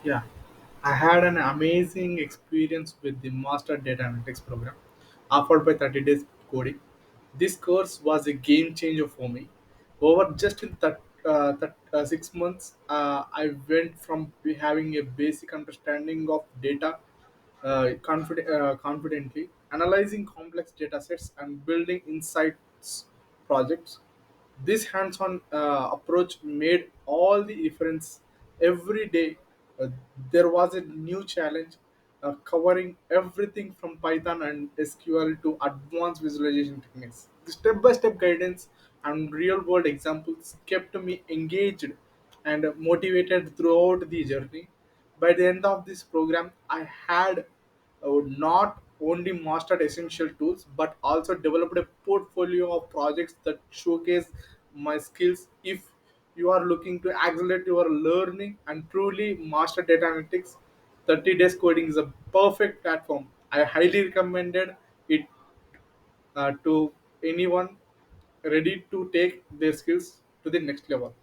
Yeah, I had an amazing experience with the Master Data Analytics program offered by 30 Days Coding. This course was a game changer for me. Over just in 6 months, I went from having a basic understanding of data confidently, analyzing complex data sets, and building insights projects. This hands-on approach made all the difference every day. Uh, there was a new challenge covering everything from Python and SQL to advanced visualization techniques. The step-by-step guidance and real-world examples kept me engaged and motivated throughout the journey. By the end of this program, I had not only mastered essential tools but also developed a portfolio of projects that showcase my skills. If you are looking to accelerate your learning and truly master data analytics, 30 days coding is a perfect platform. I highly recommended it to anyone ready to take their skills to the next level.